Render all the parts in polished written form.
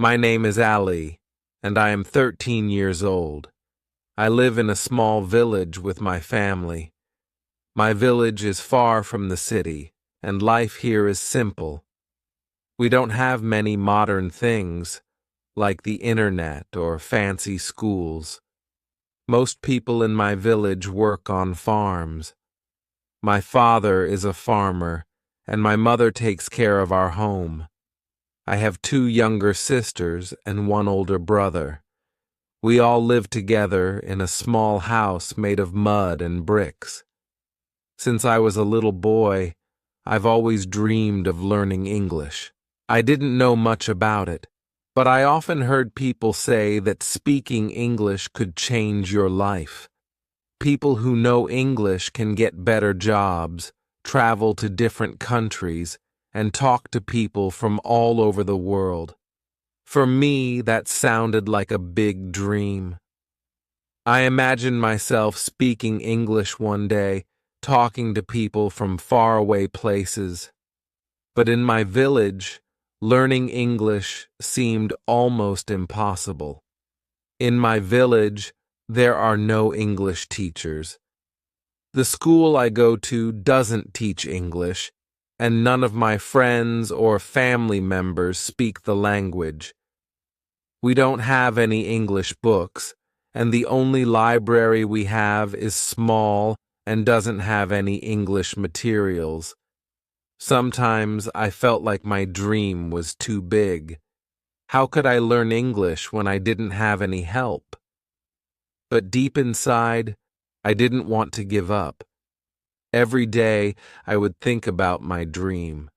My name is Ali, and I am 13 years old. I live in a small village with my family. My village is far from the city, and life here is simple. We don't have many modern things, like the internet or fancy schools. Most people in my village work on farms. My father is a farmer, and my mother takes care of our home. I have two younger sisters and one older brother. We all live together in a small house made of mud and bricks. Since I was a little boy, I've always dreamed of learning English. I didn't know much about it, but I often heard people say that speaking English could change your life. People who know English can get better jobs, travel to different countries, and talk to people from all over the world. For me, that sounded like a big dream. I imagined myself speaking English one day, talking to people from faraway places. But in my village, learning English seemed almost impossible. In my village, there are no English teachers. The school I go to doesn't teach English, and none of my friends or family members speak the language. We don't have any English books, and the only library we have is small and doesn't have any English materials. Sometimes I felt like my dream was too big. How could I learn English when I didn't have any help? But deep inside, I didn't want to give up. Every day, I would think about my dream.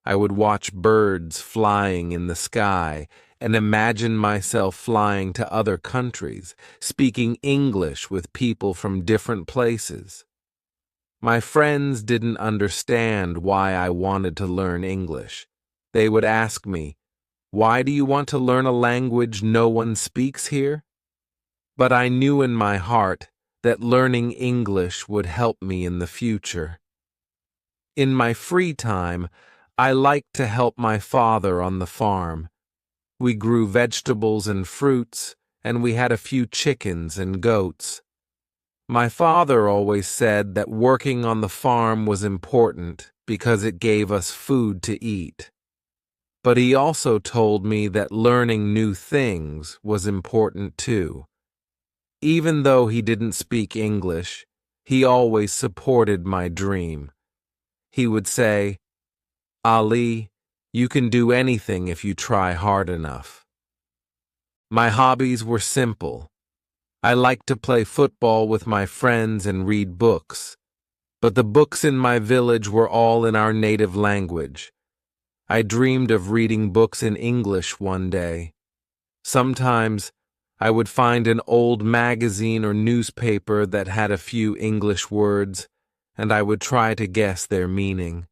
I would watch birds flying in the sky and imagine myself flying to other countries, speaking English with people from different places. My friends didn't understand why I wanted to learn English. They would ask me, "Why do you want to learn a language no one speaks here?" But I knew in my heart that learning English would help me in the future. In my free time, I liked to help my father on the farm. We grew vegetables and fruits, and we had a few chickens and goats. My father always said that working on the farm was important because it gave us food to eat. But he also told me that learning new things was important too. Even though he didn't speak English, he always supported my dream. He would say, "Ali, you can do anything if you try hard enough." My hobbies were simple. I liked to play football with my friends and read books, but the books in my village were all in our native language. I dreamed of reading books in English one day. Sometimes I would find an old magazine or newspaper that had a few English words, and I would try to guess their meaning.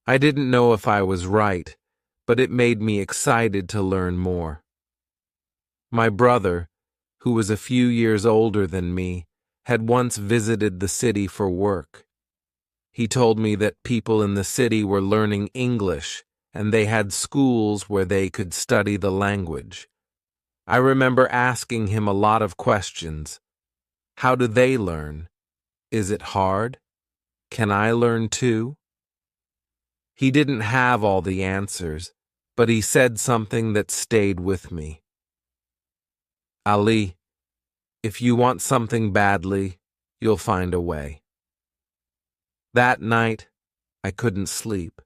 I didn't know if I was right, but it made me excited to learn more. My brother, who was a few years older than me, had once visited the city for work. He told me that people in the city were learning English, and they had schools where they could study the language. I remember asking him a lot of questions. How do they learn? Is it hard? Can I learn too? He didn't have all the answers, but he said something that stayed with me. "Ali, if you want something badly, you'll find a way." That night, I couldn't sleep.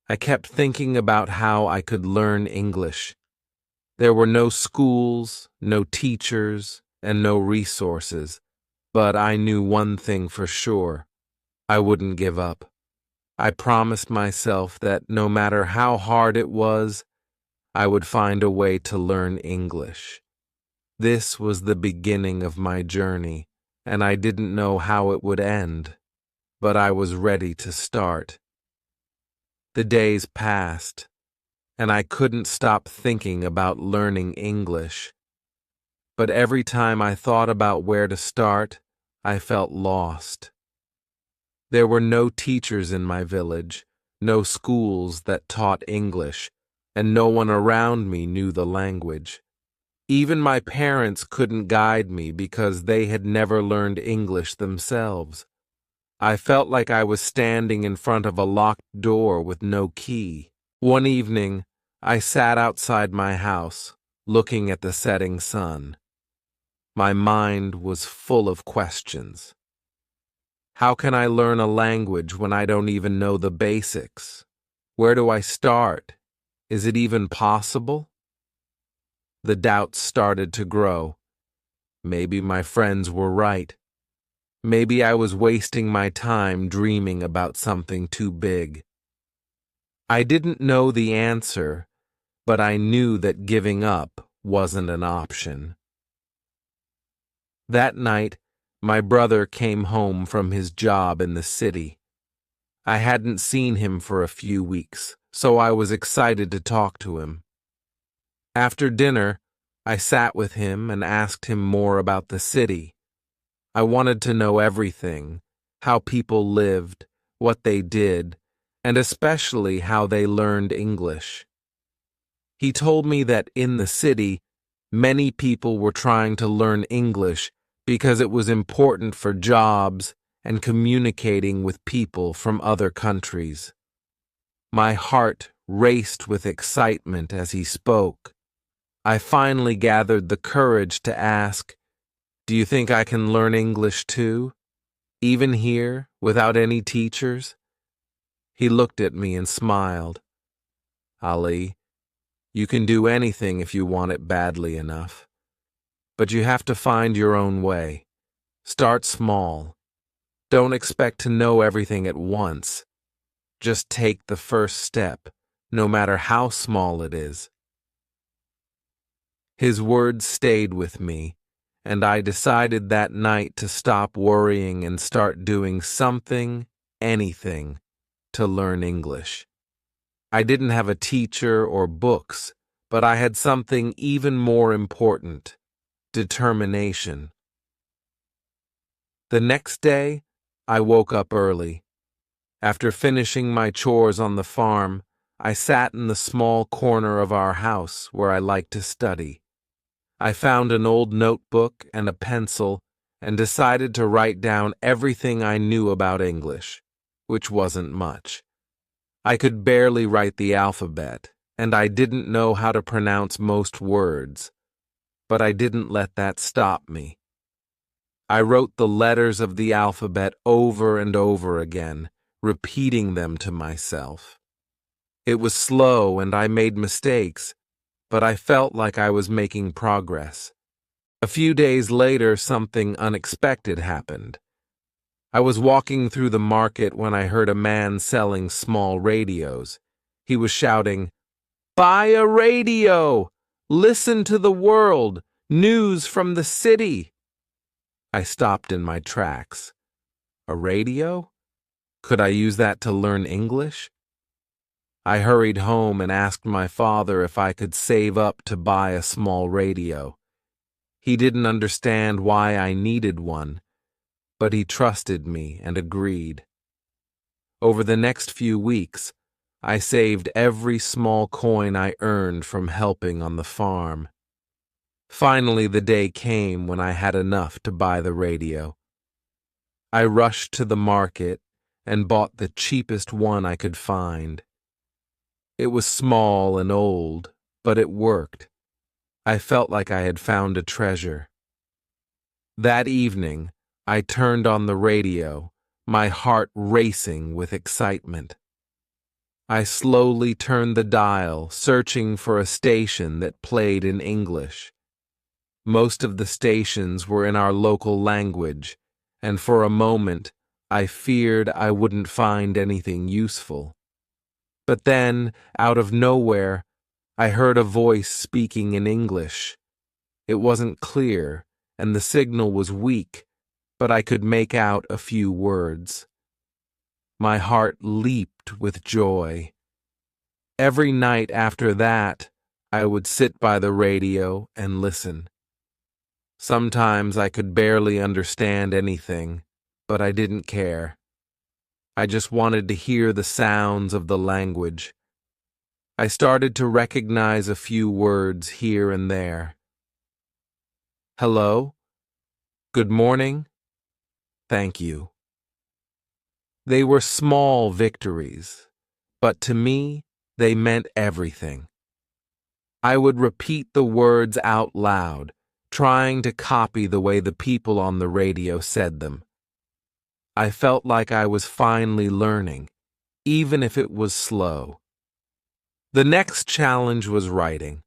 I kept thinking about how I could learn English. There were no schools, no teachers, and no resources, but I knew one thing for sure. I wouldn't give up. I promised myself that no matter how hard it was, I would find a way to learn English. This was the beginning of my journey, and I didn't know how it would end, but I was ready to start. The days passed, and I couldn't stop thinking about learning English. But every time I thought about where to start, I felt lost. There were no teachers in my village, no schools that taught English, and no one around me knew the language. Even my parents couldn't guide me because they had never learned English themselves. I felt like I was standing in front of a locked door with no key. One evening, I sat outside my house, looking at the setting sun. My mind was full of questions. How can I learn a language when I don't even know the basics? Where do I start? Is it even possible? The doubts started to grow. Maybe my friends were right. Maybe I was wasting my time dreaming about something too big. I didn't know the answer, but I knew that giving up wasn't an option. That night, my brother came home from his job in the city. I hadn't seen him for a few weeks, so I was excited to talk to him. After dinner, I sat with him and asked him more about the city. I wanted to know everything, how people lived, what they did, and especially how they learned English. He told me that in the city, many people were trying to learn English because it was important for jobs and communicating with people from other countries. My heart raced with excitement as he spoke. I finally gathered the courage to ask, "Do you think I can learn English too, even here, without any teachers?" He looked at me and smiled. "Ali, you can do anything if you want it badly enough. But you have to find your own way. Start small. Don't expect to know everything at once. Just take the first step, no matter how small it is." His words stayed with me, and I decided that night to stop worrying and start doing something, anything, to learn English. I didn't have a teacher or books, but I had something even more important: determination. The next day, I woke up early. After finishing my chores on the farm, I sat in the small corner of our house where I liked to study. I found an old notebook and a pencil and decided to write down everything I knew about English, which wasn't much. I could barely write the alphabet, and I didn't know how to pronounce most words, but I didn't let that stop me. I wrote the letters of the alphabet over and over again, repeating them to myself. It was slow and I made mistakes, but I felt like I was making progress. A few days later, something unexpected happened. I was walking through the market when I heard a man selling small radios. He was shouting, "Buy a radio! Listen to the world! News from the city!" I stopped in my tracks. A radio? Could I use that to learn English? I hurried home and asked my father if I could save up to buy a small radio. He didn't understand why I needed one, but he trusted me and agreed. Over the next few weeks, I saved every small coin I earned from helping on the farm. Finally, the day came when I had enough to buy the radio. I rushed to the market and bought the cheapest one I could find. It was small and old, but it worked. I felt like I had found a treasure. That evening, I turned on the radio, my heart racing with excitement. I slowly turned the dial, searching for a station that played in English. Most of the stations were in our local language, and for a moment, I feared I wouldn't find anything useful. But then, out of nowhere, I heard a voice speaking in English. It wasn't clear, and the signal was weak, but I could make out a few words. My heart leaped with joy. Every night after that, I would sit by the radio and listen. Sometimes I could barely understand anything, but I didn't care. I just wanted to hear the sounds of the language. I started to recognize a few words here and there. Hello? Good morning? Thank you. They were small victories, but to me, they meant everything. I would repeat the words out loud, trying to copy the way the people on the radio said them. I felt like I was finally learning, even if it was slow. The next challenge was writing.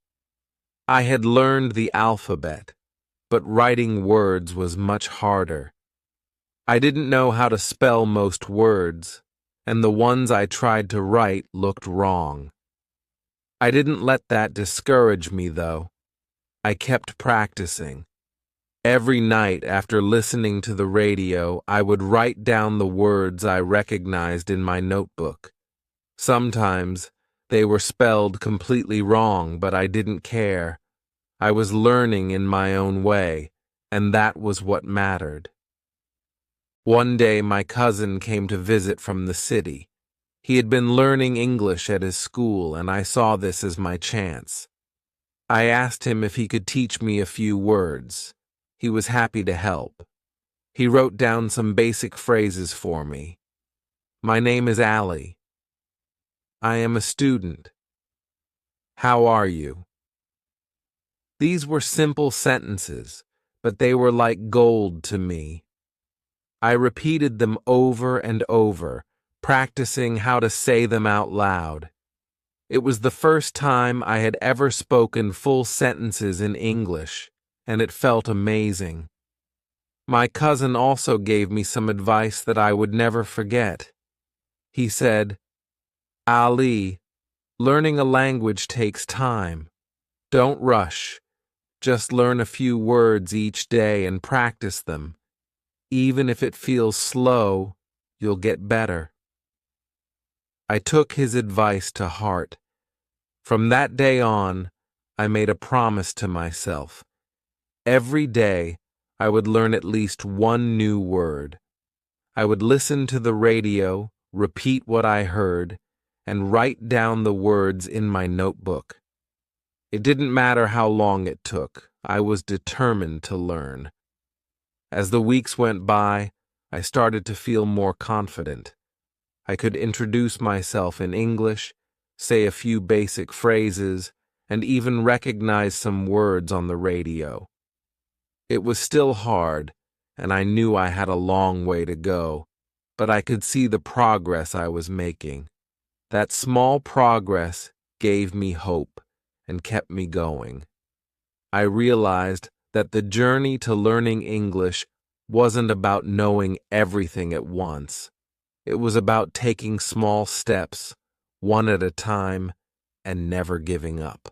I had learned the alphabet, but writing words was much harder. I didn't know how to spell most words, and the ones I tried to write looked wrong. I didn't let that discourage me, though. I kept practicing. Every night after listening to the radio, I would write down the words I recognized in my notebook. Sometimes they were spelled completely wrong, but I didn't care. I was learning in my own way, and that was what mattered. One day my cousin came to visit from the city. He had been learning English at his school, and I saw this as my chance. I asked him if he could teach me a few words. He was happy to help. He wrote down some basic phrases for me. My name is Ali. I am a student. How are you? These were simple sentences, but they were like gold to me. I repeated them over and over, practicing how to say them out loud. It was the first time I had ever spoken full sentences in English, and it felt amazing. My cousin also gave me some advice that I would never forget. He said, Ali, learning a language takes time. Don't rush. Just learn a few words each day and practice them. Even if it feels slow, you'll get better. I took his advice to heart. From that day on, I made a promise to myself. Every day, I would learn at least one new word. I would listen to the radio, repeat what I heard, and write down the words in my notebook. It didn't matter how long it took. I was determined to learn. As the weeks went by, I started to feel more confident. I could introduce myself in English, say a few basic phrases, and even recognize some words on the radio. It was still hard, and I knew I had a long way to go, but I could see the progress I was making. That small progress gave me hope and kept me going. I realized that the journey to learning English wasn't about knowing everything at once. It was about taking small steps, one at a time, and never giving up.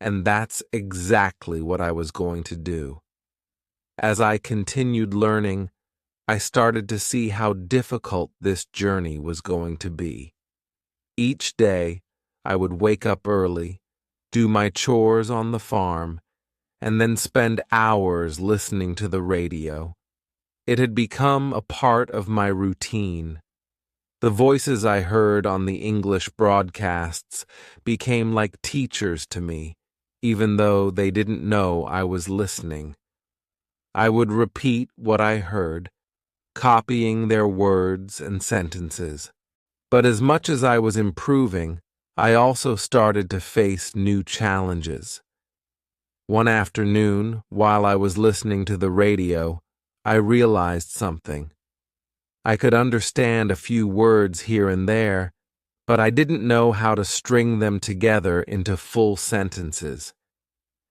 And that's exactly what I was going to do. As I continued learning, I started to see how difficult this journey was going to be. Each day, I would wake up early, do my chores on the farm, and then spend hours listening to the radio. It had become a part of my routine. The voices I heard on the English broadcasts became like teachers to me, even though they didn't know I was listening. I would repeat what I heard, copying their words and sentences. But as much as I was improving, I also started to face new challenges. One afternoon, while I was listening to the radio, I realized something. I could understand a few words here and there, but I didn't know how to string them together into full sentences.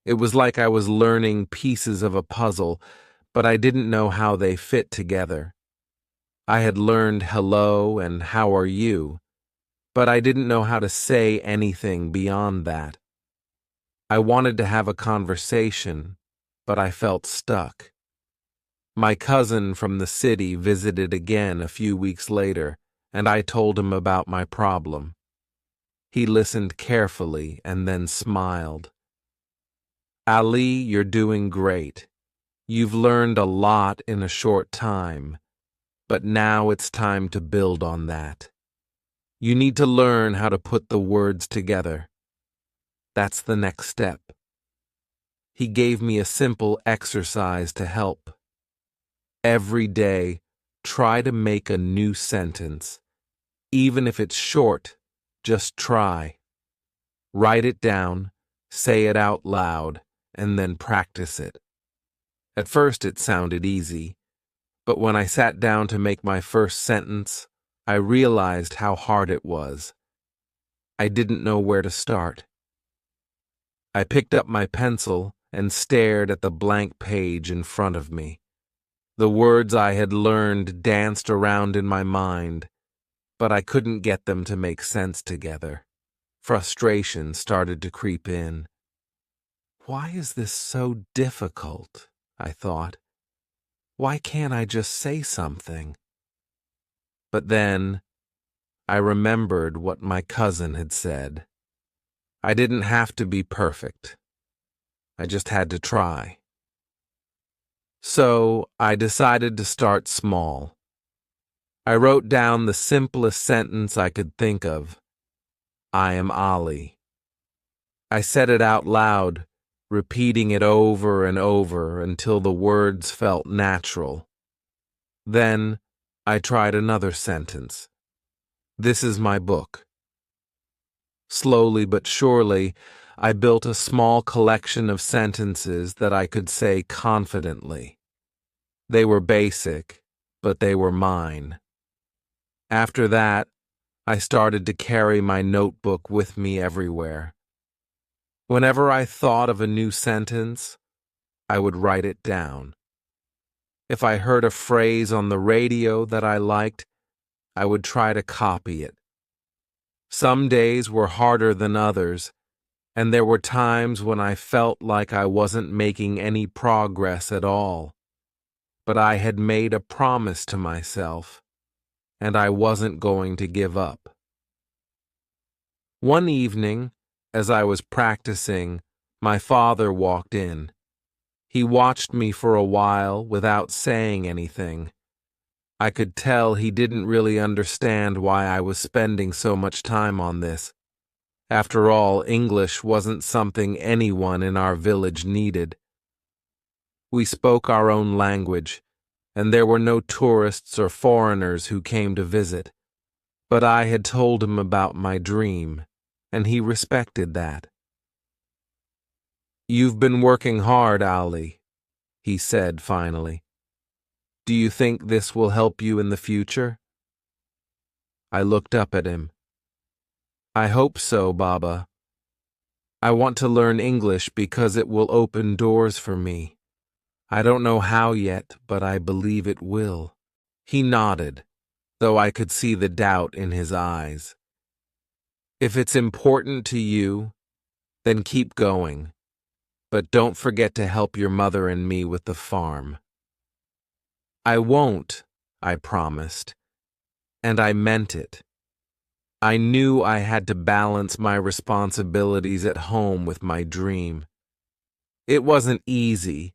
It was like I was learning pieces of a puzzle, but I didn't know how they fit together. I had learned hello and how are you, but I didn't know how to say anything beyond that. I wanted to have a conversation, but I felt stuck. My cousin from the city visited again a few weeks later, and I told him about my problem. He listened carefully and then smiled. Ali, you're doing great. You've learned a lot in a short time, but now it's time to build on that. You need to learn how to put the words together. That's the next step. He gave me a simple exercise to help. Every day, try to make a new sentence. Even if it's short, just try. Write it down, say it out loud, and then practice it. At first it sounded easy, but when I sat down to make my first sentence, I realized how hard it was. I didn't know where to start. I picked up my pencil and stared at the blank page in front of me. The words I had learned danced around in my mind, but I couldn't get them to make sense together. Frustration started to creep in. Why is this so difficult? I thought. Why can't I just say something? But then I remembered what my cousin had said. I didn't have to be perfect. I just had to try. So I decided to start small. I wrote down the simplest sentence I could think of. I am Ali. I said it out loud, repeating it over and over until the words felt natural. Then I tried another sentence. This is my book. Slowly but surely, I built a small collection of sentences that I could say confidently. They were basic, but they were mine. After that, I started to carry my notebook with me everywhere. Whenever I thought of a new sentence, I would write it down. If I heard a phrase on the radio that I liked, I would try to copy it. Some days were harder than others, and there were times when I felt like I wasn't making any progress at all. But I had made a promise to myself, and I wasn't going to give up. One evening, as I was practicing, my father walked in. He watched me for a while without saying anything. I could tell he didn't really understand why I was spending so much time on this. After all, English wasn't something anyone in our village needed. We spoke our own language, and there were no tourists or foreigners who came to visit. But I had told him about my dream, and he respected that. "You've been working hard, Ali," he said finally. "Do you think this will help you in the future?" I looked up at him. "I hope so, Baba. I want to learn English because it will open doors for me. I don't know how yet, but I believe it will." He nodded, though I could see the doubt in his eyes. "If it's important to you, then keep going. But don't forget to help your mother and me with the farm." "I won't," I promised, and I meant it. I knew I had to balance my responsibilities at home with my dream. It wasn't easy,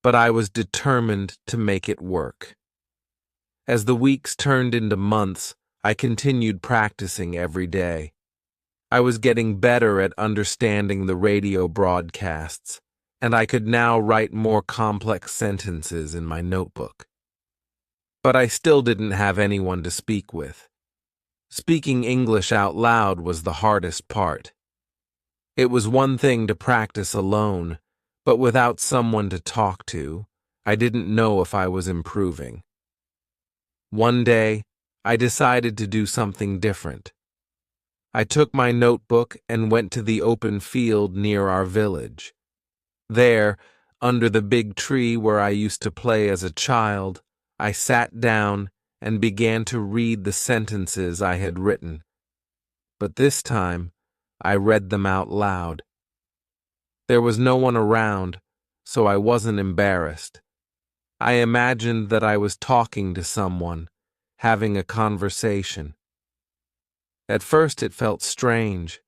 but I was determined to make it work. As the weeks turned into months, I continued practicing every day. I was getting better at understanding the radio broadcasts, and I could now write more complex sentences in my notebook. But I still didn't have anyone to speak with. Speaking English out loud was the hardest part. It was one thing to practice alone, but without someone to talk to, I didn't know if I was improving. One day, I decided to do something different. I took my notebook and went to the open field near our village. There, under the big tree where I used to play as a child, I sat down and began to read the sentences I had written. But this time, I read them out loud. There was no one around, so I wasn't embarrassed. I imagined that I was talking to someone, having a conversation. At first it felt strange.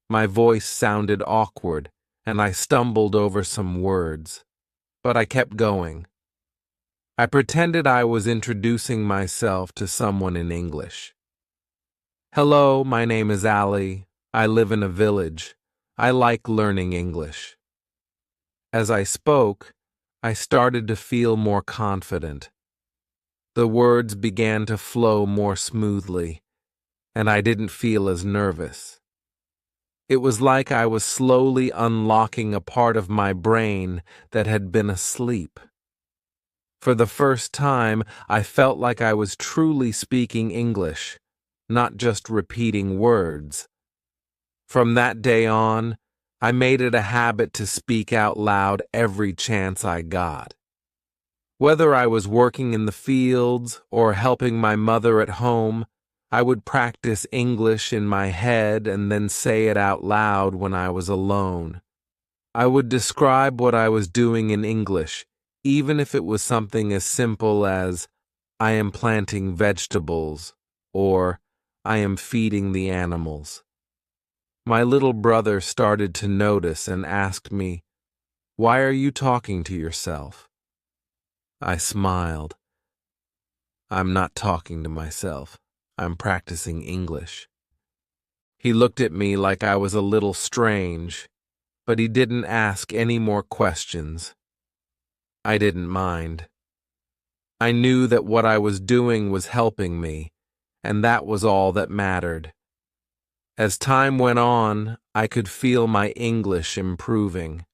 My voice sounded awkward, and I stumbled over some words. But I kept going. I pretended I was introducing myself to someone in English. "Hello, my name is Ali. I live in a village. I like learning English. As I spoke, I started to feel more confident. The words began to flow more smoothly, and I didn't feel as nervous. It was like I was slowly unlocking a part of my brain that had been asleep. For the first time, I felt like I was truly speaking English, not just repeating words. From that day on, I made it a habit to speak out loud every chance I got. Whether I was working in the fields or helping my mother at home, I would practice English in my head and then say it out loud when I was alone. I would describe what I was doing in English, even if it was something as simple as, "I am planting vegetables," or "I am feeding the animals." My little brother started to notice and asked me, "Why are you talking to yourself?" I smiled. "I'm not talking to myself. I'm practicing English." He looked at me like I was a little strange, but he didn't ask any more questions. I didn't mind. I knew that what I was doing was helping me, and that was all that mattered. As time went on, I could feel my English improving.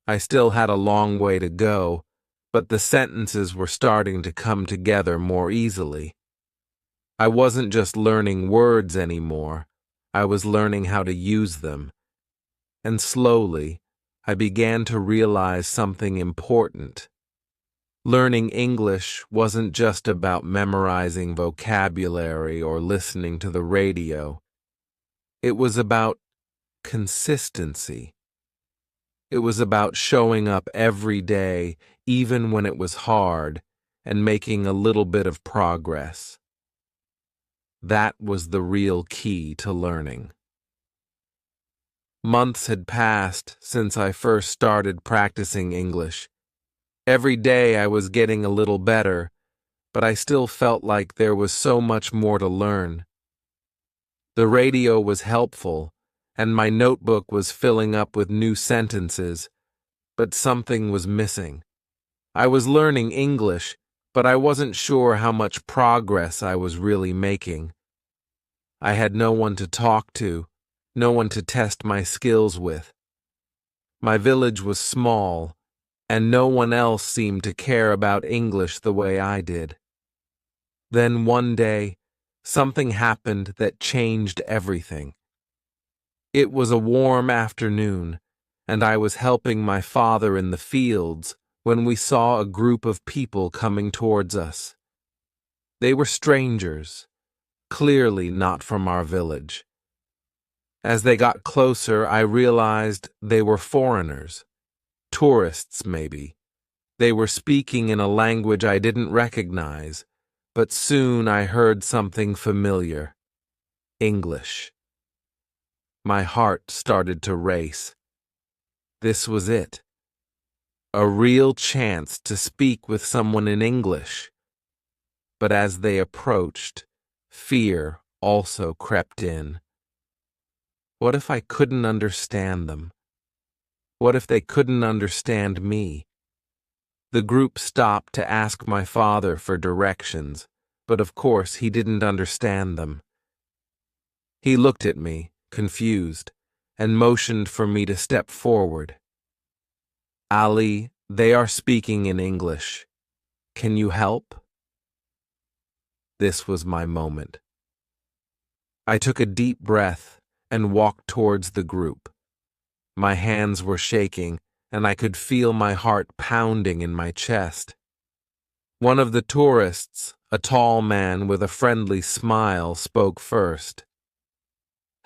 I still had a long way to go, but the sentences were starting to come together more easily. I wasn't just learning words anymore, I was learning how to use them. And slowly, I began to realize something important. Learning English wasn't just about memorizing vocabulary or listening to the radio. It was about consistency. It was about showing up every day, even when it was hard, and making a little bit of progress. That was the real key to learning. Months had passed since I first started practicing English. Every day I was getting a little better, but I still felt like there was so much more to learn. The radio was helpful, and my notebook was filling up with new sentences, but something was missing. I was learning English, but I wasn't sure how much progress I was really making. I had no one to talk to, no one to test my skills with. My village was small, and no one else seemed to care about English the way I did. Then one day, something happened that changed everything. It was a warm afternoon, and I was helping my father in the fields when we saw a group of people coming towards us. They were strangers, clearly not from our village. As they got closer, I realized they were foreigners, tourists maybe. They were speaking in a language I didn't recognize, but soon I heard something familiar. English. My heart started to race. This was it. A real chance to speak with someone in English. But as they approached, fear also crept in. What if I couldn't understand them? What if they couldn't understand me? The group stopped to ask my father for directions, but of course he didn't understand them. He looked at me, confused, and motioned for me to step forward. "Ali, they are speaking in English. Can you help?" This was my moment. I took a deep breath and walked towards the group. My hands were shaking, and I could feel my heart pounding in my chest. One of the tourists, a tall man with a friendly smile, spoke first.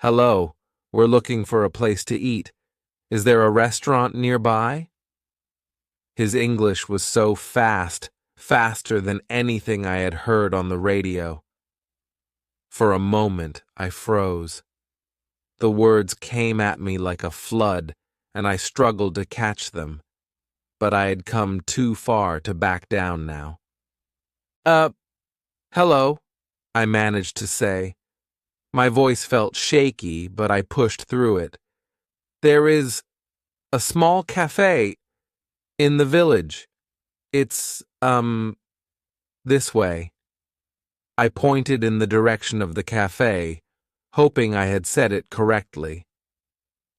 "Hello, we're looking for a place to eat. Is there a restaurant nearby?" His English was so fast, faster than anything I had heard on the radio. For a moment, I froze. The words came at me like a flood, and I struggled to catch them. But I had come too far to back down now. Hello," I managed to say. My voice felt shaky, but I pushed through it. There is a small cafe in the village. It's, this way. I pointed in the direction of the cafe, hoping I had said it correctly.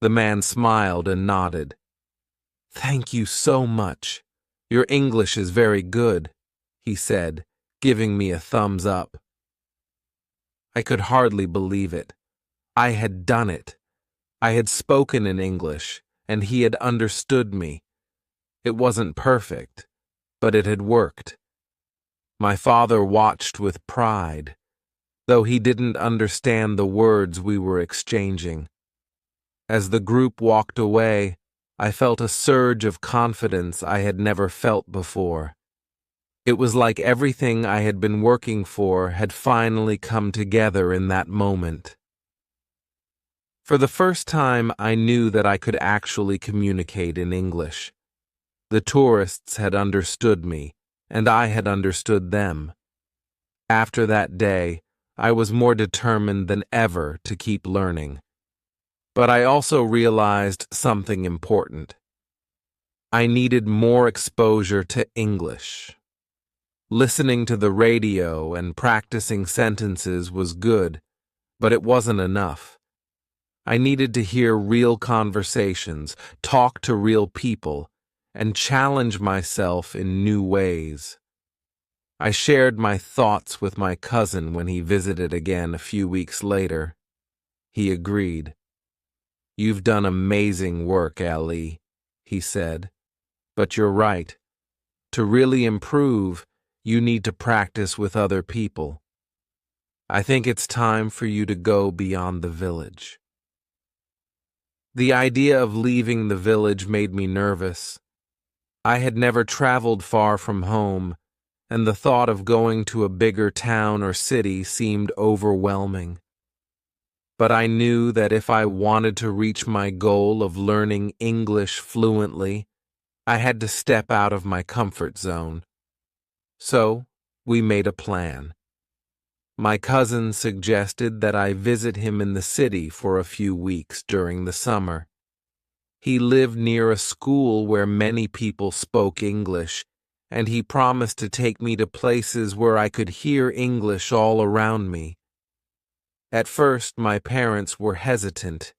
The man smiled and nodded. "Thank you so much. Your English is very good," he said, giving me a thumbs up. I could hardly believe it. I had done it. I had spoken in English, and he had understood me. It wasn't perfect, but it had worked. My father watched with pride, though he didn't understand the words we were exchanging. As the group walked away, I felt a surge of confidence I had never felt before. It was like everything I had been working for had finally come together in that moment. For the first time, I knew that I could actually communicate in English. The tourists had understood me, and I had understood them. After that day, I was more determined than ever to keep learning. But I also realized something important. I needed more exposure to English. Listening to the radio and practicing sentences was good, but it wasn't enough. I needed to hear real conversations, talk to real people, and challenge myself in new ways. I shared my thoughts with my cousin when he visited again a few weeks later. He agreed. "You've done amazing work, Ali," he said. "But you're right. To really improve, you need to practice with other people. I think it's time for you to go beyond the village." The idea of leaving the village made me nervous. I had never traveled far from home, and the thought of going to a bigger town or city seemed overwhelming. But I knew that if I wanted to reach my goal of learning English fluently, I had to step out of my comfort zone. So, we made a plan. My cousin suggested that I visit him in the city for a few weeks during the summer. He lived near a school where many people spoke English, and he promised to take me to places where I could hear English all around me. At first, my parents were hesitant.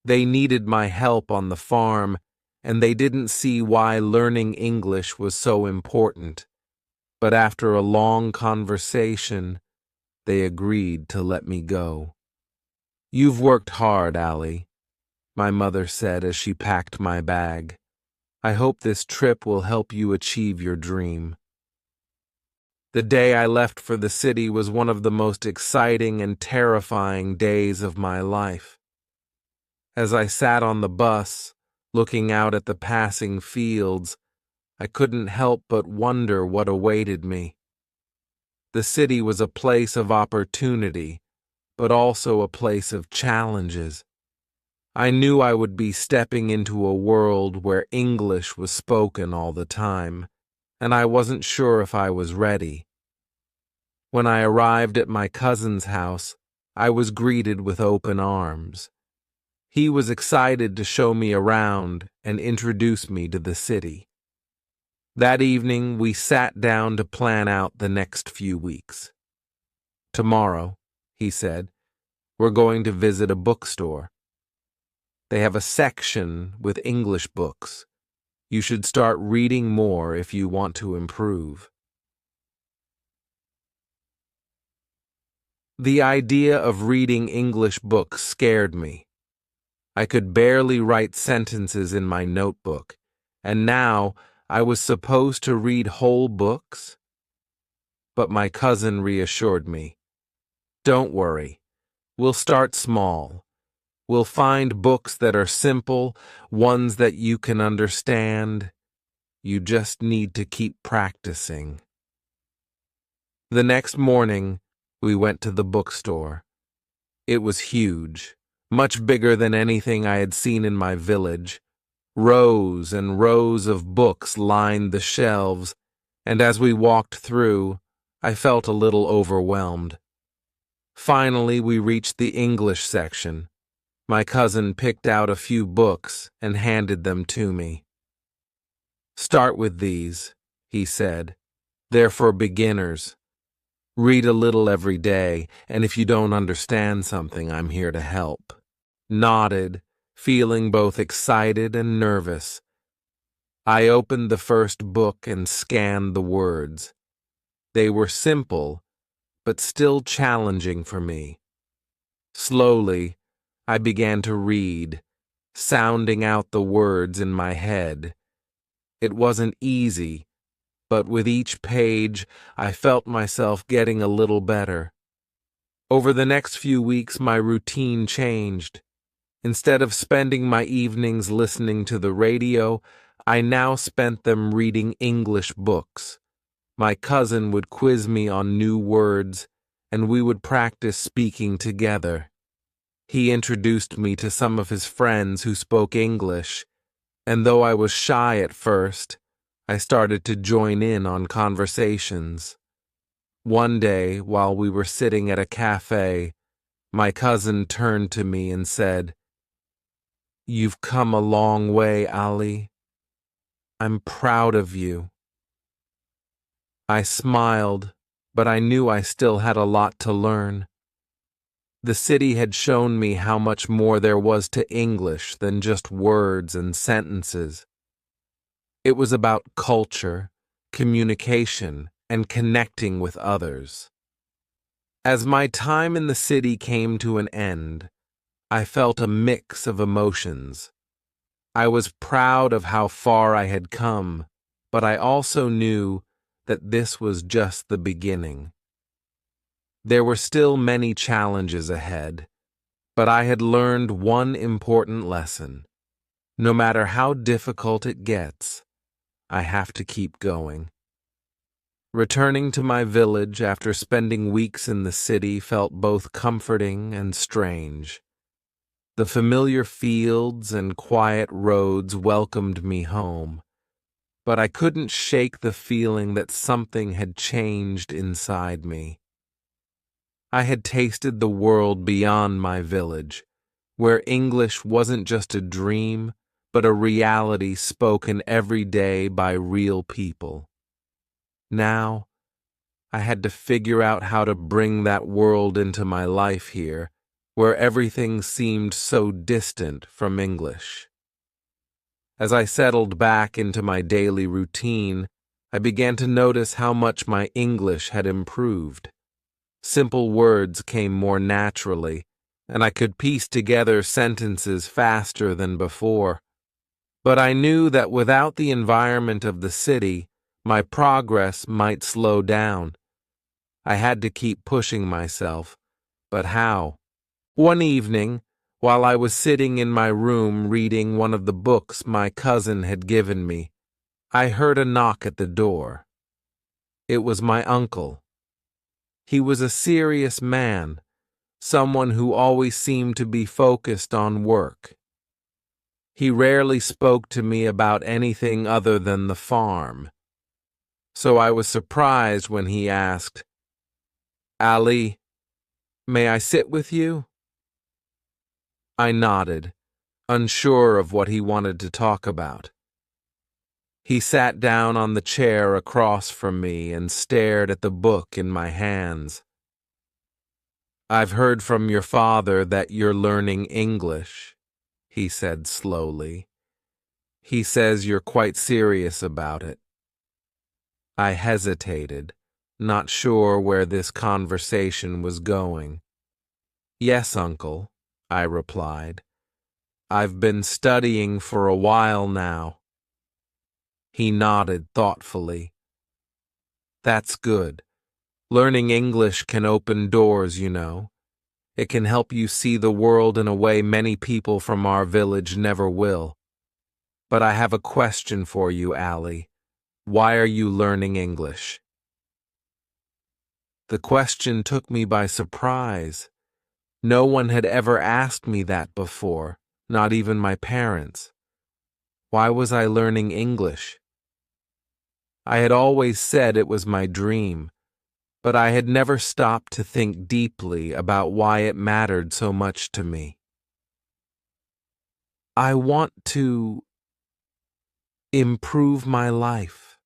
They needed my help on the farm, and they didn't see why learning English was so important. But after a long conversation, they agreed to let me go. "You've worked hard, Ali," my mother said as she packed my bag. "I hope this trip will help you achieve your dream." The day I left for the city was one of the most exciting and terrifying days of my life. As I sat on the bus, looking out at the passing fields, I couldn't help but wonder what awaited me. The city was a place of opportunity, but also a place of challenges. I knew I would be stepping into a world where English was spoken all the time, and I wasn't sure if I was ready. When I arrived at my cousin's house, I was greeted with open arms. He was excited to show me around and introduce me to the city. That evening, we sat down to plan out the next few weeks. "Tomorrow," he said, "we're going to visit a bookstore. They have a section with English books. You should start reading more if you want to improve." The idea of reading English books scared me. I could barely write sentences in my notebook, and now I was supposed to read whole books? But my cousin reassured me. "Don't worry. We'll start small. We'll find books that are simple, ones that you can understand. You just need to keep practicing." The next morning, we went to the bookstore. It was huge, much bigger than anything I had seen in my village. Rows and rows of books lined the shelves, and as we walked through, I felt a little overwhelmed. Finally, we reached the English section. My cousin picked out a few books and handed them to me. "Start with these," he said. "They're for beginners. Read a little every day, and if you don't understand something, I'm here to help." Nodded, feeling both excited and nervous. I opened the first book and scanned the words. They were simple, but still challenging for me. Slowly, I began to read, sounding out the words in my head. It wasn't easy, but with each page, I felt myself getting a little better. Over the next few weeks, my routine changed. Instead of spending my evenings listening to the radio, I now spent them reading English books. My cousin would quiz me on new words, and we would practice speaking together. He introduced me to some of his friends who spoke English, and though I was shy at first, I started to join in on conversations. One day, while we were sitting at a cafe, my cousin turned to me and said, "You've come a long way, Ali. I'm proud of you." I smiled, but I knew I still had a lot to learn. The city had shown me how much more there was to English than just words and sentences. It was about culture, communication, and connecting with others. As my time in the city came to an end, I felt a mix of emotions. I was proud of how far I had come, but I also knew that this was just the beginning. There were still many challenges ahead, but I had learned one important lesson. No matter how difficult it gets, I have to keep going. Returning to my village after spending weeks in the city felt both comforting and strange. The familiar fields and quiet roads welcomed me home, but I couldn't shake the feeling that something had changed inside me. I had tasted the world beyond my village, where English wasn't just a dream, but a reality spoken every day by real people. Now, I had to figure out how to bring that world into my life here, where everything seemed so distant from English. As I settled back into my daily routine, I began to notice how much my English had improved. Simple words came more naturally, and I could piece together sentences faster than before. But I knew that without the environment of the city, my progress might slow down. I had to keep pushing myself, but how? One evening, while I was sitting in my room reading one of the books my cousin had given me, I heard a knock at the door. It was my uncle. He was a serious man, someone who always seemed to be focused on work. He rarely spoke to me about anything other than the farm. So I was surprised when he asked, "Ali, may I sit with you?" I nodded, unsure of what he wanted to talk about. He sat down on the chair across from me and stared at the book in my hands. "I've heard from your father that you're learning English," he said slowly. "He says you're quite serious about it." I hesitated, not sure where this conversation was going. "Yes, Uncle," I replied. "I've been studying for a while now." He nodded thoughtfully. "That's good. Learning English can open doors, you know. It can help you see the world in a way many people from our village never will. But I have a question for you, Ali. Why are you learning English?" The question took me by surprise. No one had ever asked me that before, not even my parents. Why was I learning English? I had always said it was my dream, but I had never stopped to think deeply about why it mattered so much to me. I want to improve my life,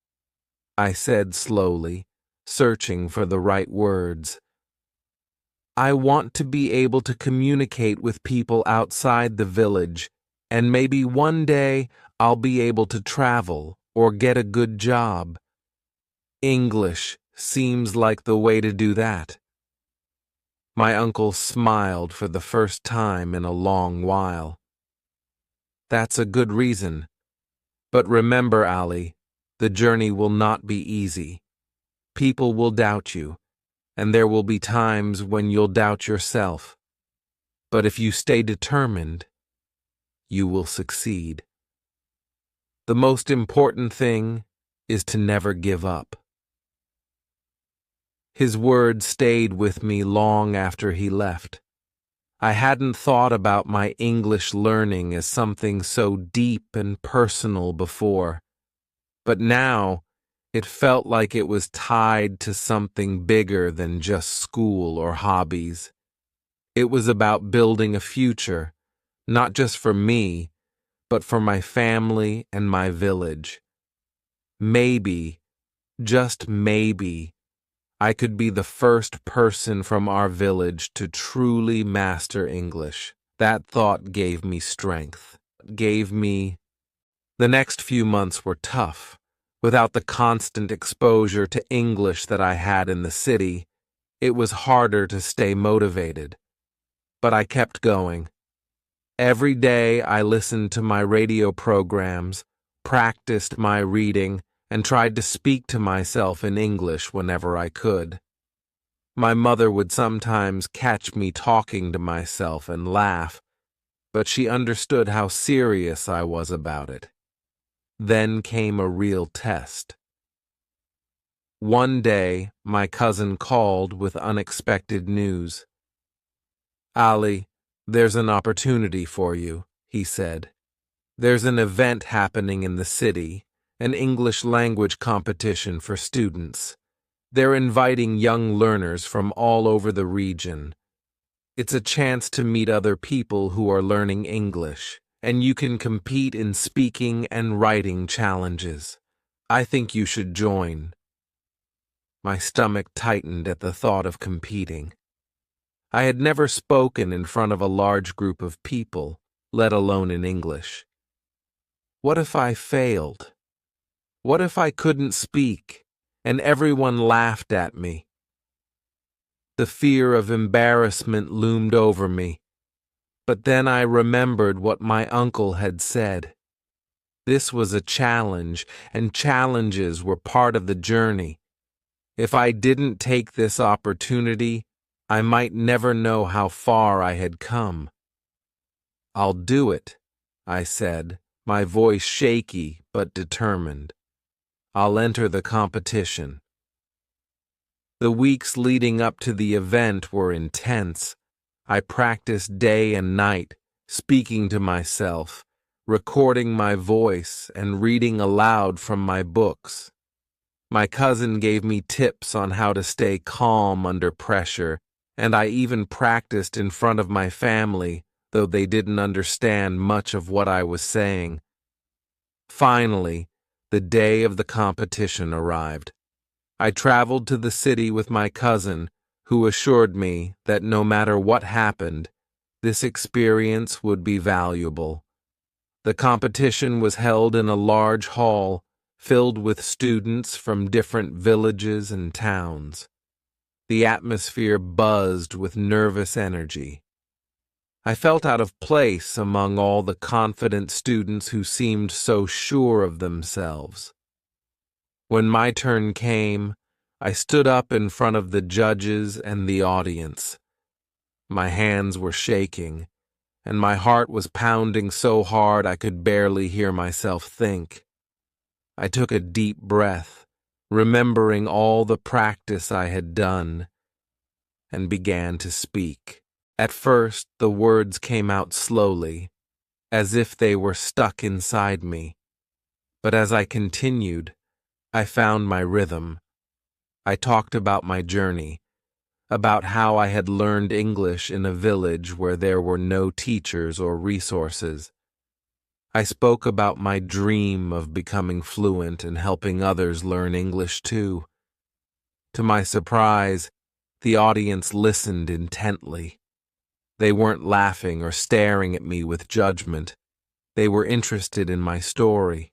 I said slowly, searching for the right words. I want to be able to communicate with people outside the village, and maybe one day I'll be able to travel or get a good job. English seems like the way to do that. My uncle smiled for the first time in a long while. That's a good reason. But remember, Ali, the journey will not be easy. People will doubt you, and there will be times when you'll doubt yourself. But if you stay determined, you will succeed. The most important thing is to never give up. His words stayed with me long after he left. I hadn't thought about my English learning as something so deep and personal before, but now it felt like it was tied to something bigger than just school or hobbies. It was about building a future, not just for me, but for my family and my village. Maybe, just maybe, I could be the first person from our village to truly master English. That thought gave me strength. The next few months were tough. Without the constant exposure to English that I had in the city, it was harder to stay motivated. But I kept going. Every day I listened to my radio programs, practiced my reading, and tried to speak to myself in English whenever I could. My mother would sometimes catch me talking to myself and laugh, but she understood how serious I was about it. Then came a real test. One day, my cousin called with unexpected news. "Ali, there's an opportunity for you," he said. "There's an event happening in the city, an English language competition for students. They're inviting young learners from all over the region. It's a chance to meet other people who are learning English, and you can compete in speaking and writing challenges. I think you should join." My stomach tightened at the thought of competing. I had never spoken in front of a large group of people, let alone in English. What if I failed? What if I couldn't speak, and everyone laughed at me? The fear of embarrassment loomed over me, but then I remembered what my uncle had said. This was a challenge, and challenges were part of the journey. If I didn't take this opportunity, I might never know how far I had come. "I'll do it," I said, my voice shaky but determined. "I'll enter the competition." The weeks leading up to the event were intense. I practiced day and night, speaking to myself, recording my voice, and reading aloud from my books. My cousin gave me tips on how to stay calm under pressure, and I even practiced in front of my family, though they didn't understand much of what I was saying. Finally, the day of the competition arrived. I traveled to the city with my cousin, who assured me that no matter what happened, this experience would be valuable. The competition was held in a large hall filled with students from different villages and towns. The atmosphere buzzed with nervous energy. I felt out of place among all the confident students who seemed so sure of themselves. When my turn came, I stood up in front of the judges and the audience. My hands were shaking, and my heart was pounding so hard I could barely hear myself think. I took a deep breath, remembering all the practice I had done, and began to speak. At first, the words came out slowly, as if they were stuck inside me. But as I continued, I found my rhythm. I talked about my journey, about how I had learned English in a village where there were no teachers or resources. I spoke about my dream of becoming fluent and helping others learn English too. To my surprise, the audience listened intently. They weren't laughing or staring at me with judgment. They were interested in my story.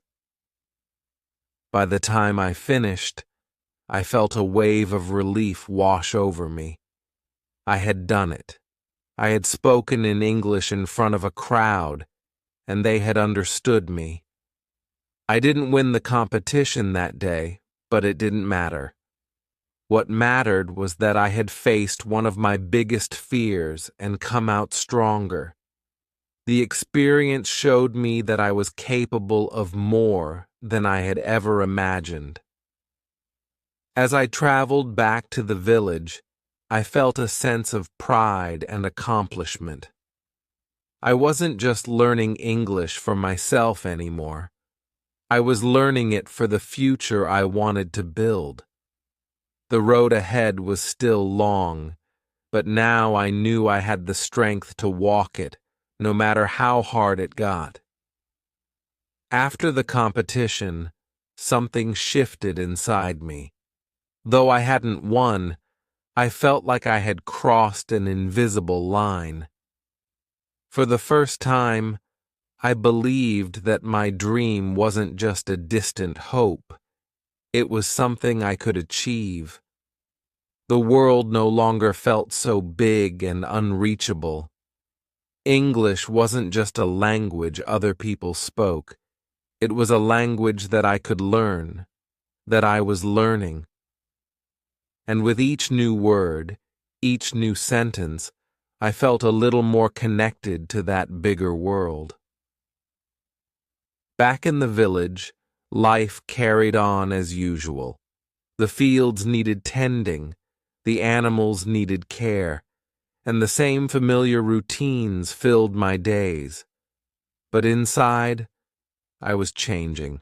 By the time I finished, I felt a wave of relief wash over me. I had done it. I had spoken in English in front of a crowd, and they had understood me. I didn't win the competition that day, but it didn't matter. What mattered was that I had faced one of my biggest fears and come out stronger. The experience showed me that I was capable of more than I had ever imagined. As I traveled back to the village, I felt a sense of pride and accomplishment. I wasn't just learning English for myself anymore. I was learning it for the future I wanted to build. The road ahead was still long, but now I knew I had the strength to walk it, no matter how hard it got. After the competition, something shifted inside me. Though I hadn't won, I felt like I had crossed an invisible line. For the first time, I believed that my dream wasn't just a distant hope. It was something I could achieve. The world no longer felt so big and unreachable. English wasn't just a language other people spoke. It was a language that I could learn, that I was learning. And with each new word, each new sentence, I felt a little more connected to that bigger world. Back in the village, life carried on as usual. The fields needed tending, the animals needed care, and the same familiar routines filled my days. But inside, I was changing.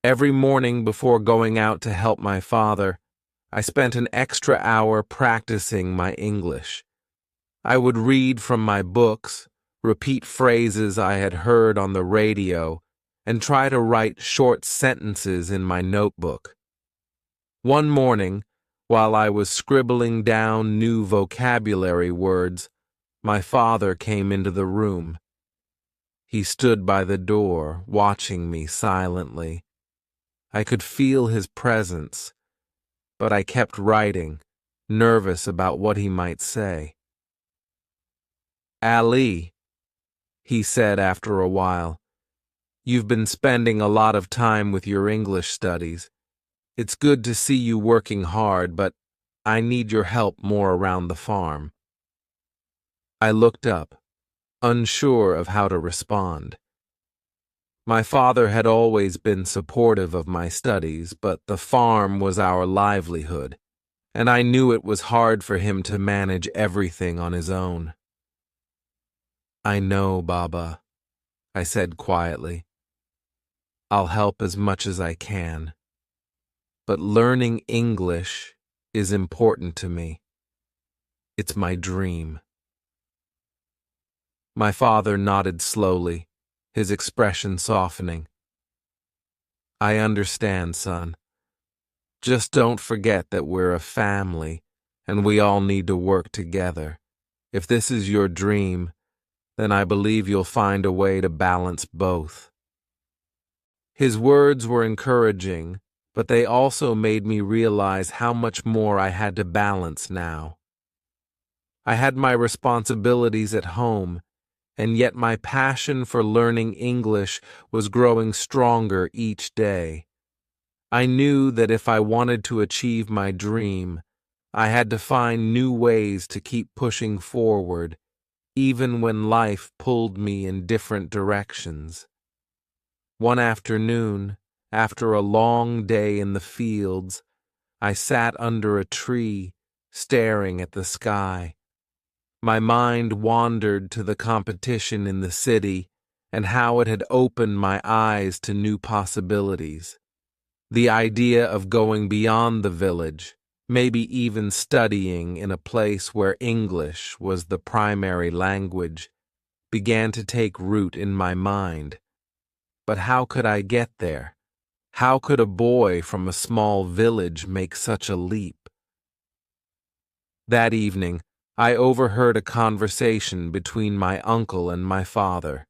Every morning before going out to help my father, I spent an extra hour practicing my English. I would read from my books, repeat phrases I had heard on the radio, and try to write short sentences in my notebook. One morning, while I was scribbling down new vocabulary words, my father came into the room. He stood by the door, watching me silently. I could feel his presence, but I kept writing, nervous about what he might say. "Ali," he said after a while, "you've been spending a lot of time with your English studies. It's good to see you working hard, but I need your help more around the farm." I looked up, unsure of how to respond. My father had always been supportive of my studies, but the farm was our livelihood, and I knew it was hard for him to manage everything on his own. "I know, Baba," I said quietly. "I'll help as much as I can. But learning English is important to me. It's my dream." My father nodded slowly, his expression softening. "I understand, son. Just don't forget that we're a family, and we all need to work together. If this is your dream, then I believe you'll find a way to balance both." His words were encouraging, but they also made me realize how much more I had to balance now. I had my responsibilities at home, and yet my passion for learning English was growing stronger each day. I knew that if I wanted to achieve my dream, I had to find new ways to keep pushing forward, even when life pulled me in different directions. One afternoon, after a long day in the fields, I sat under a tree, staring at the sky. My mind wandered to the competition in the city and how it had opened my eyes to new possibilities. The idea of going beyond the village, maybe even studying in a place where English was the primary language, began to take root in my mind. But how could I get there? How could a boy from a small village make such a leap? That evening, I overheard a conversation between my uncle and my father.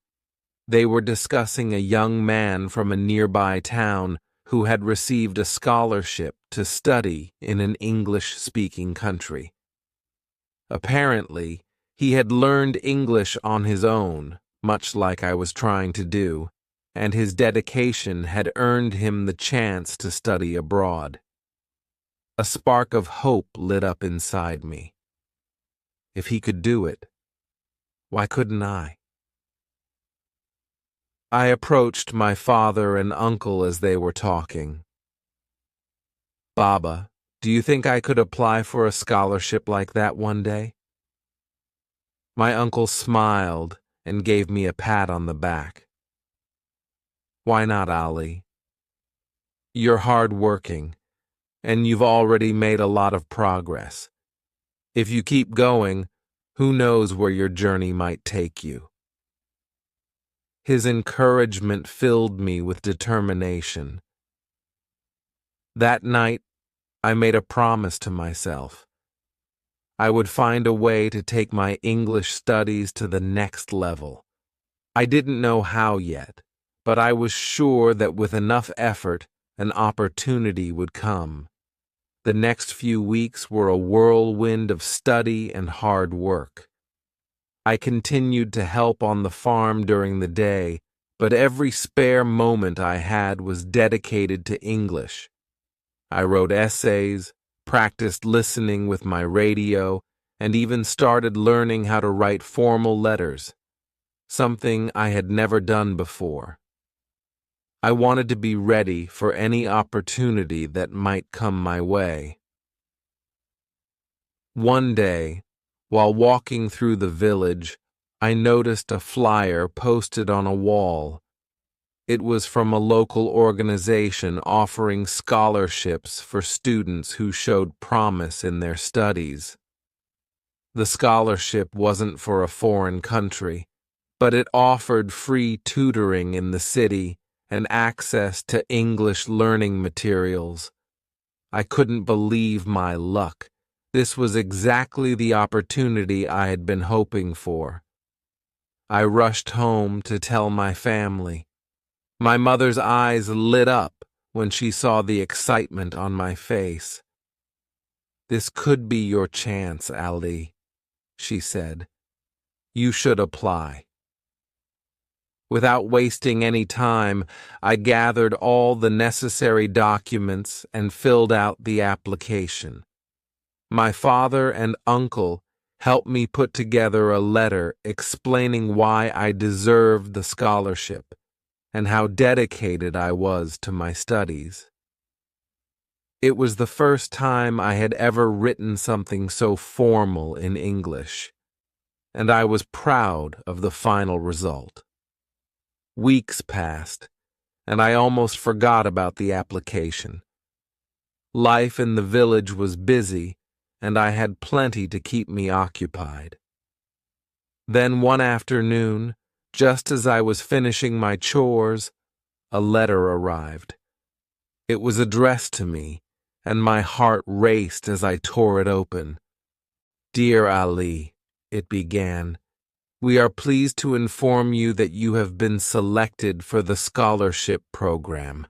They were discussing a young man from a nearby town who had received a scholarship to study in an English-speaking country. Apparently, he had learned English on his own, much like I was trying to do, and his dedication had earned him the chance to study abroad. A spark of hope lit up inside me. If he could do it, why couldn't I? I approached my father and uncle as they were talking. "Baba, do you think I could apply for a scholarship like that one day?" My uncle smiled and gave me a pat on the back. "Why not, Ali? You're hard-working, and you've already made a lot of progress. If you keep going, who knows where your journey might take you?" His encouragement filled me with determination. That night, I made a promise to myself. I would find a way to take my English studies to the next level. I didn't know how yet, but I was sure that with enough effort, an opportunity would come. The next few weeks were a whirlwind of study and hard work. I continued to help on the farm during the day, but every spare moment I had was dedicated to English. I wrote essays, practiced listening with my radio, and even started learning how to write formal letters, something I had never done before. I wanted to be ready for any opportunity that might come my way. One day, while walking through the village, I noticed a flyer posted on a wall. It was from a local organization offering scholarships for students who showed promise in their studies. The scholarship wasn't for a foreign country, but it offered free tutoring in the city and access to English learning materials. I couldn't believe my luck. This was exactly the opportunity I had been hoping for. I rushed home to tell my family. My mother's eyes lit up when she saw the excitement on my face. "This could be your chance, Ali," she said. "You should apply." Without wasting any time, I gathered all the necessary documents and filled out the application. My father and uncle helped me put together a letter explaining why I deserved the scholarship and how dedicated I was to my studies. It was the first time I had ever written something so formal in English, and I was proud of the final result. Weeks passed, and I almost forgot about the application. Life in the village was busy, and I had plenty to keep me occupied. Then one afternoon, just as I was finishing my chores, a letter arrived. It was addressed to me, and my heart raced as I tore it open. "Dear Ali," it began, "we are pleased to inform you that you have been selected for the scholarship program."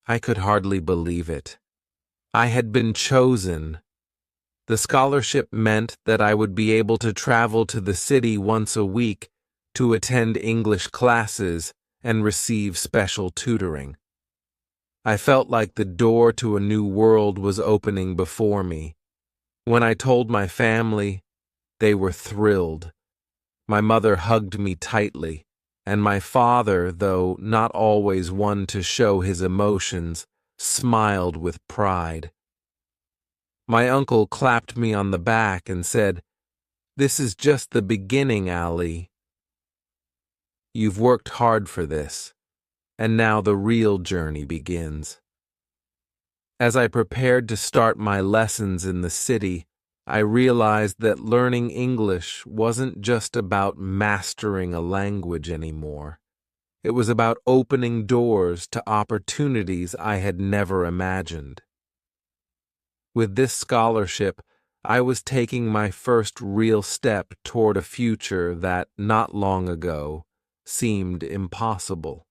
I could hardly believe it. I had been chosen. The scholarship meant that I would be able to travel to the city once a week to attend English classes and receive special tutoring. I felt like the door to a new world was opening before me. When I told my family, they were thrilled. My mother hugged me tightly, and my father, though not always one to show his emotions, smiled with pride. My uncle clapped me on the back and said, "This is just the beginning, Ali. You've worked hard for this, and now the real journey begins." As I prepared to start my lessons in the city, I realized that learning English wasn't just about mastering a language anymore. It was about opening doors to opportunities I had never imagined. With this scholarship, I was taking my first real step toward a future that, not long ago, seemed impossible.